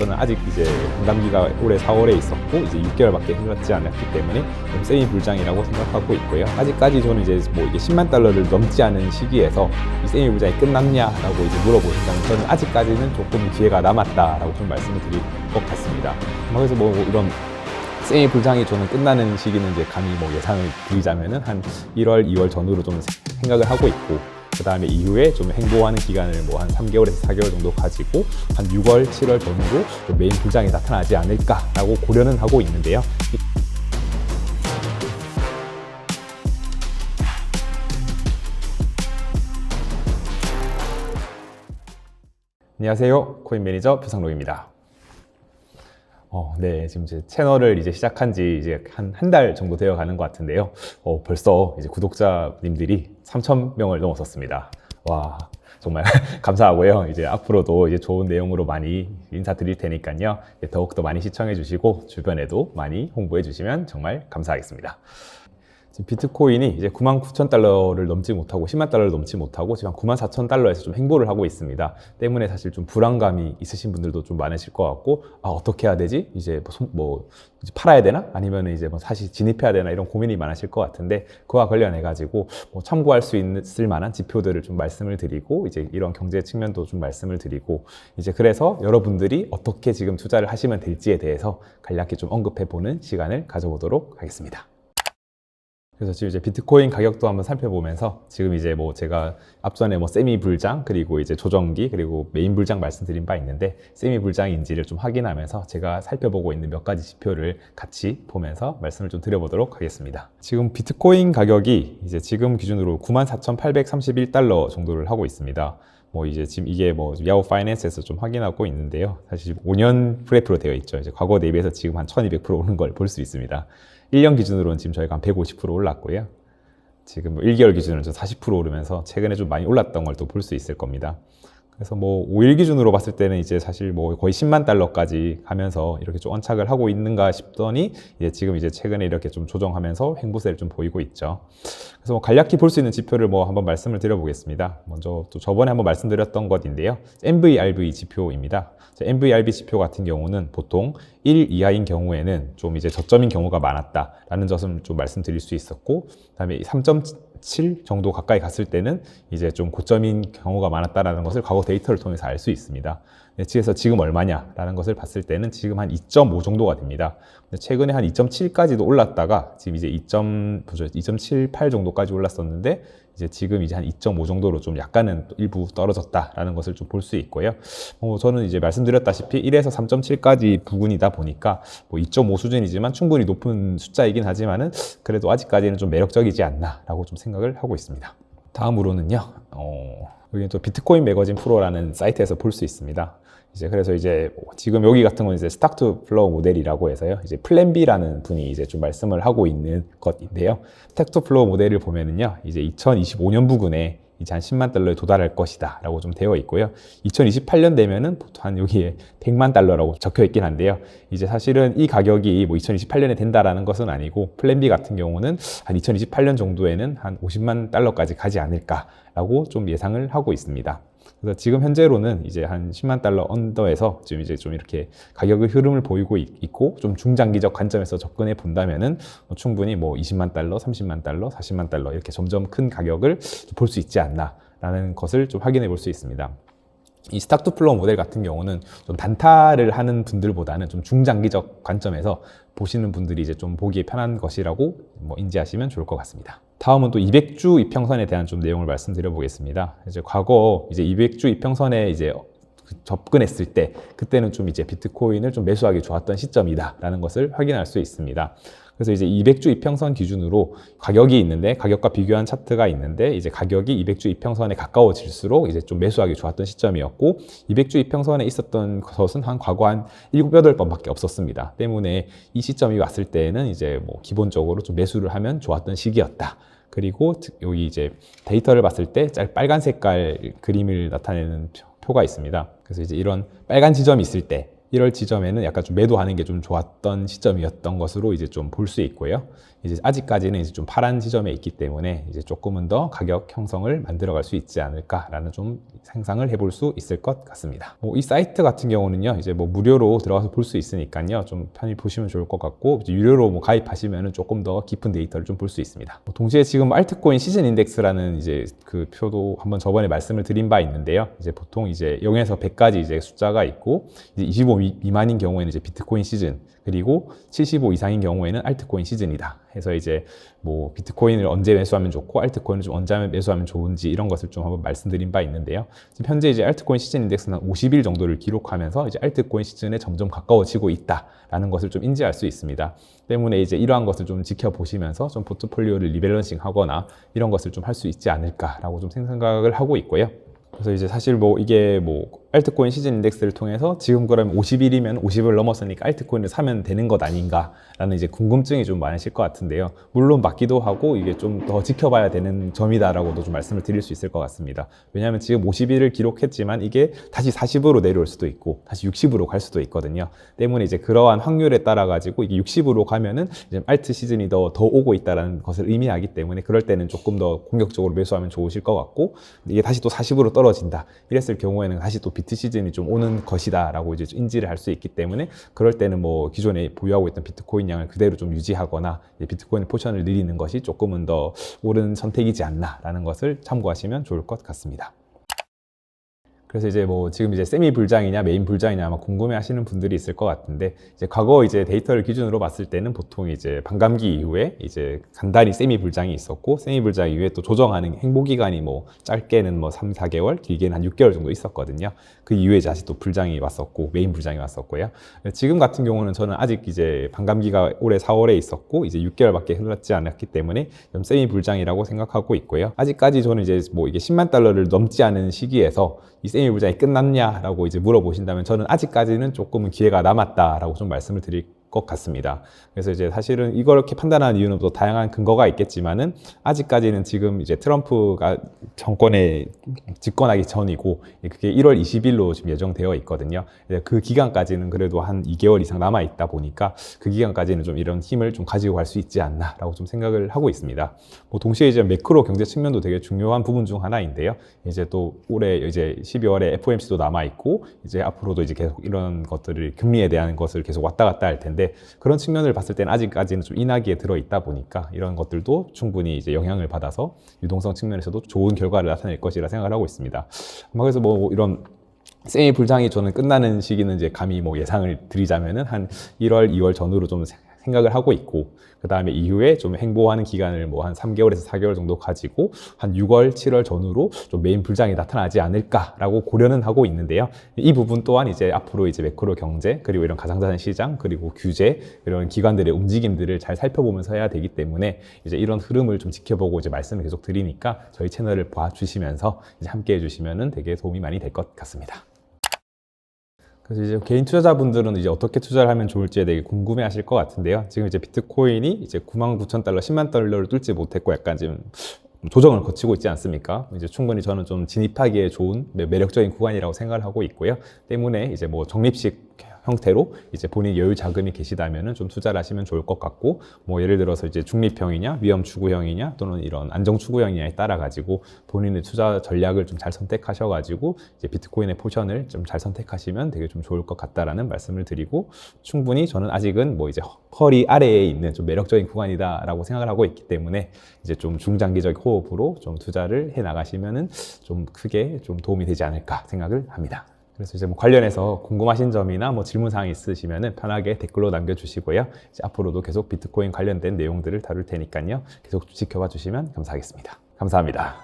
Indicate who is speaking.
Speaker 1: 저는 아직 이제 분담기가 올해 4월에 있었고 이제 6개월밖에 흘렀지 않았기 때문에 좀 세미 불장이라고 생각하고 있고요. 아직까지 저는 이제 뭐 이게 10만 달러를 넘지 않은 시기에서 이 세미 불장이 끝났냐라고 이제 물어보신다면 저는 아직까지는 조금 기회가 남았다라고 좀 말씀을 드릴 것 같습니다. 그래서 뭐 이런 세미 불장이 저는 끝나는 시기는 이제 감히 뭐 예상을 드리자면은 한 1월, 2월 전후로 좀 생각을 하고 있고, 그 다음에 이후에 좀 행보하는 기간을 뭐 한 3개월에서 4개월 정도 가지고 한 6월, 7월 전후로 좀 메인 불장이 나타나지 않을까라고 고려는 하고 있는데요. 안녕하세요. 코인 매니저 표상록입니다. 네, 지금 제 채널을 이제 시작한 지 이제 한 달 정도 되어 가는 것 같은데요. 벌써 이제 구독자님들이 3,000명을 넘었었습니다. 와, 정말 감사하고요. 이제 앞으로도 이제 좋은 내용으로 많이 인사드릴 테니까요. 더욱더 많이 시청해 주시고 주변에도 많이 홍보해 주시면 정말 감사하겠습니다. 지금 비트코인이 이제 99,000달러를 넘지 못하고 10만 달러를 넘지 못하고 지금 94,000달러에서 좀 행보를 하고 있습니다. 때문에 사실 좀 불안감이 있으신 분들도 좀 많으실 것 같고, 어떻게 해야 되지? 이제 이제 팔아야 되나? 아니면 이제 다시 진입해야 되나? 이런 고민이 많으실 것 같은데, 그와 관련해 가지고 참고할 수 있을 만한 지표들을 좀 말씀을 드리고, 이제 이런 경제 측면도 좀 말씀을 드리고, 이제 그래서 여러분들이 어떻게 지금 투자를 하시면 될지에 대해서 간략히 좀 언급해 보는 시간을 가져보도록 하겠습니다. 그래서 지금 이제 비트코인 가격도 한번 살펴보면서 지금 이제 뭐 제가 앞전에 뭐 세미 불장 그리고 이제 조정기 그리고 메인 불장 말씀드린 바 있는데, 세미 불장인지를 좀 확인하면서 제가 살펴보고 있는 몇 가지 지표를 같이 보면서 말씀을 좀 드려보도록 하겠습니다. 지금 비트코인 가격이 이제 지금 기준으로 94,831달러 정도를 하고 있습니다. 뭐 이제 지금 이게 뭐 야후 파이낸스에서 좀 확인하고 있는데요. 사실 5년 그래프로 되어 있죠. 이제 과거 대비해서 지금 한 1200% 오른 걸 볼 수 있습니다. 1년 기준으로는 지금 저희가 한 150% 올랐고요. 지금 1개월 기준으로는 40% 오르면서 최근에 좀 많이 올랐던 걸 또 볼 수 있을 겁니다. 그래서 뭐 5일 기준으로 봤을 때는 이제 사실 뭐 거의 10만 달러까지 가면서 이렇게 좀 언착을 하고 있는가 싶더니, 이제 지금 이제 최근에 이렇게 좀 조정하면서 횡보세를 좀 보이고 있죠. 그래서 뭐 간략히 볼 수 있는 지표를 뭐 한번 말씀을 드려보겠습니다. 먼저 또 저번에 한번 말씀드렸던 것인데요. MVRV 지표입니다. MVRV 지표 같은 경우는 보통 1 이하인 경우에는 좀 이제 저점인 경우가 많았다라는 점을 좀 말씀드릴 수 있었고, 그다음에 3.7 정도 가까이 갔을 때는 이제 좀 고점인 경우가 많았다라는 것을 과거 데이터를 통해서 알 수 있습니다. 그래서 지금 얼마냐라는 것을 봤을 때는 지금 한 2.5 정도가 됩니다. 최근에 한 2.7까지도 올랐다가 지금 이제 2.78 정도까지 올랐었는데, 이제 지금 이제 한 2.5 정도로 좀 약간은 일부 떨어졌다라는 것을 좀 볼 수 있고요. 저는 이제 말씀드렸다시피 1에서 3.7까지 부근이다 보니까 뭐 2.5 수준이지만 충분히 높은 숫자이긴 하지만은 그래도 아직까지는 좀 매력적이지 않나라고 좀 생각을 하고 있습니다. 다음으로는요, 여기 또 비트코인 매거진 프로라는 사이트에서 볼 수 있습니다. 그래서 이제 지금 여기 같은 건 이제 스탁 투 플로우 모델이라고 해서요. 이제 플랜 B라는 분이 이제 좀 말씀을 하고 있는 것인데요. 스탁 투 플로우 모델을 보면은요, 이제 2025년 부근에 이제 한 10만 달러에 도달할 것이다 라고 좀 되어 있고요. 2028년 되면은 보통 한 여기에 100만 달러라고 적혀 있긴 한데요. 이제 사실은 이 가격이 뭐 2028년에 된다라는 것은 아니고, 플랜 B 같은 경우는 한 2028년 정도에는 한 50만 달러까지 가지 않을까라고 좀 예상을 하고 있습니다. 그래서 지금 현재로는 이제 한 10만 달러 언더에서 지금 이제 좀 이렇게 가격의 흐름을 보이고 있고, 좀 중장기적 관점에서 접근해 본다면은 충분히 뭐 20만 달러, 30만 달러, 40만 달러 이렇게 점점 큰 가격을 볼 수 있지 않나라는 것을 좀 확인해 볼 수 있습니다. 이 스탁 투 플로우 모델 같은 경우는 좀 단타를 하는 분들보다는 좀 중장기적 관점에서 보시는 분들이 이제 좀 보기에 편한 것이라고 뭐 인지하시면 좋을 것 같습니다. 다음은 또 200주 이평선에 대한 좀 내용을 말씀드려 보겠습니다. 이제 과거 이제 200주 이평선에 이제 접근했을 때, 그때는 좀 이제 비트코인을 좀 매수하기 좋았던 시점이다라는 것을 확인할 수 있습니다. 그래서 이제 200주 이평선 기준으로 가격이 있는데, 가격과 비교한 차트가 있는데, 이제 가격이 200주 이평선에 가까워질수록 이제 좀 매수하기 좋았던 시점이었고, 200주 이평선에 있었던 것은 과거 한 7, 8번밖에 없었습니다. 때문에 이 시점이 왔을 때에는 이제 뭐 기본적으로 좀 매수를 하면 좋았던 시기였다. 그리고 여기 이제 데이터를 봤을 때 빨간 색깔 그림을 나타내는 표가 있습니다. 그래서 이제 이런 빨간 지점이 있을 때, 이럴 지점에는 약간 좀 매도하는 게 좀 좋았던 시점이었던 것으로 이제 좀 볼 수 있고요. 이제 아직까지는 이제 좀 파란 지점에 있기 때문에 이제 조금은 더 가격 형성을 만들어갈 수 있지 않을까라는 좀 상상을 해볼 수 있을 것 같습니다. 이 사이트 같은 경우는요, 이제 무료로 들어가서 볼 수 있으니까요, 좀 편히 보시면 좋을 것 같고, 이제 유료로 가입하시면은 조금 더 깊은 데이터를 좀 볼 수 있습니다. 동시에 지금 알트코인 시즌 인덱스라는 이제 그 표도 한번 저번에 말씀을 드린 바 있는데요, 이제 보통 이제 0에서 100까지 이제 숫자가 있고, 이제 25 미만인 경우에는 이제 비트코인 시즌, 그리고 75 이상인 경우에는 알트코인 시즌이다 해서 이제 비트코인을 언제 매수하면 좋고 알트코인을 좀 언제 매수하면 좋은지 이런 것을 좀 한번 말씀드린 바 있는데요. 지금 현재 이제 알트코인 시즌 인덱스는 50일 정도를 기록하면서 이제 알트코인 시즌에 점점 가까워지고 있다라는 것을 좀 인지할 수 있습니다. 때문에 이제 이러한 것을 좀 지켜보시면서 좀 포트폴리오를 리밸런싱 하거나 이런 것을 좀 할 수 있지 않을까라고 좀 생각을 하고 있고요. 그래서 이제 사실 이게 알트코인 시즌 인덱스를 통해서 지금 그러면 50일이면 50을 넘었으니까 알트코인을 사면 되는 것 아닌가라는 이제 궁금증이 좀 많으실 것 같은데요. 물론 맞기도 하고 이게 좀 더 지켜봐야 되는 점이다라고도 좀 말씀을 드릴 수 있을 것 같습니다. 왜냐하면 지금 50일을 기록했지만 이게 다시 40으로 내려올 수도 있고 다시 60으로 갈 수도 있거든요. 때문에 이제 그러한 확률에 따라 가지고 이게 60으로 가면은 이제 알트 시즌이 더 오고 있다라는 것을 의미하기 때문에 그럴 때는 조금 더 공격적으로 매수하면 좋으실 것 같고, 이게 다시 또 40으로 떨어진다 이랬을 경우에는 다시 또 비트 시즌이 좀 오는 것이다 라고 이제 인지를 할 수 있기 때문에 그럴 때는 기존에 보유하고 있던 비트코인 양을 그대로 좀 유지하거나 비트코인 포션을 늘리는 것이 조금은 더 옳은 선택이지 않나 라는 것을 참고하시면 좋을 것 같습니다. 그래서 이제 지금 이제 세미 불장이냐 메인 불장이냐 아마 궁금해 하시는 분들이 있을 것 같은데, 이제 과거 이제 데이터를 기준으로 봤을 때는 보통 이제 반감기 이후에 이제 간단히 세미 불장이 있었고, 세미 불장 이후에 또 조정하는 행보 기간이 짧게는 3, 4개월, 길게는 한 6개월 정도 있었거든요. 그 이후에 다시 또 불장이 왔었고 메인 불장이 왔었고요. 지금 같은 경우는 저는 아직 이제 반감기가 올해 4월에 있었고 이제 6개월밖에 흘렀지 않았기 때문에 좀 세미 불장이라고 생각하고 있고요. 아직까지 저는 이제 이게 10만 달러를 넘지 않은 시기에서 이 세미 불장이 끝났냐라고 이제 물어보신다면 저는 아직까지는 조금은 기회가 남았다라고 좀 말씀을 드릴 것 같습니다. 그래서 이제 사실은 이걸 이렇게 판단하는 이유는 또 다양한 근거가 있겠지만은 아직까지는 지금 이제 트럼프가 정권에 집권하기 전이고 그게 1월 20일로 지금 예정되어 있거든요. 그 기간까지는 그래도 한 2개월 이상 남아 있다 보니까 그 기간까지는 좀 이런 힘을 좀 가지고 갈 수 있지 않나라고 좀 생각을 하고 있습니다. 동시에 이제 매크로 경제 측면도 되게 중요한 부분 중 하나인데요. 이제 또 올해 이제 12월에 FOMC도 남아 있고 이제 앞으로도 이제 계속 이런 것들을 금리에 대한 것을 계속 왔다 갔다 할 텐데, 그런 측면을 봤을 때는 아직까지는 좀 인하기에 들어 있다 보니까 이런 것들도 충분히 이제 영향을 받아서 유동성 측면에서도 좋은 결과를 나타낼 것이라 생각을 하고 있습니다. 그래서 이런 세미 불장이 저는 끝나는 시기는 이제 감히 예상을 드리자면은 한 1월, 2월 전후로 좀 생각을 하고 있고, 그 다음에 이후에 좀 행보하는 기간을 한 3개월에서 4개월 정도 가지고 한 6월, 7월 전후로 좀 메인 불장이 나타나지 않을까라고 고려는 하고 있는데요. 이 부분 또한 이제 앞으로 이제 매크로 경제 그리고 이런 가상자산 시장 그리고 규제 이런 기관들의 움직임들을 잘 살펴보면서 해야 되기 때문에 이제 이런 흐름을 좀 지켜보고 이제 말씀을 계속 드리니까 저희 채널을 봐주시면서 이제 함께 해주시면은 되게 도움이 많이 될 것 같습니다. 그래서 이제 개인 투자자분들은 이제 어떻게 투자를 하면 좋을지에 되게 궁금해 하실 것 같은데요. 지금 이제 비트코인이 이제 99,000달러, 10만 달러를 뚫지 못했고 약간 지금 조정을 거치고 있지 않습니까? 이제 충분히 저는 좀 진입하기에 좋은 매력적인 구간이라고 생각을 하고 있고요. 때문에 이제 적립식 형태로 이제 본인 여유 자금이 계시다면은 좀 투자를 하시면 좋을 것 같고, 예를 들어서 이제 중립형이냐 위험 추구형이냐 또는 이런 안정 추구형이냐에 따라 가지고 본인의 투자 전략을 좀 잘 선택하셔 가지고 이제 비트코인의 포션을 좀 잘 선택하시면 되게 좀 좋을 것 같다라는 말씀을 드리고, 충분히 저는 아직은 이제 허리 아래에 있는 좀 매력적인 구간이다라고 생각을 하고 있기 때문에 이제 좀 중장기적 호흡으로 좀 투자를 해 나가시면은 좀 크게 좀 도움이 되지 않을까 생각을 합니다. 그래서 이제 관련해서 궁금하신 점이나 질문 사항이 있으시면 편하게 댓글로 남겨주시고요. 이제 앞으로도 계속 비트코인 관련된 내용들을 다룰 테니까요. 계속 지켜봐 주시면 감사하겠습니다. 감사합니다.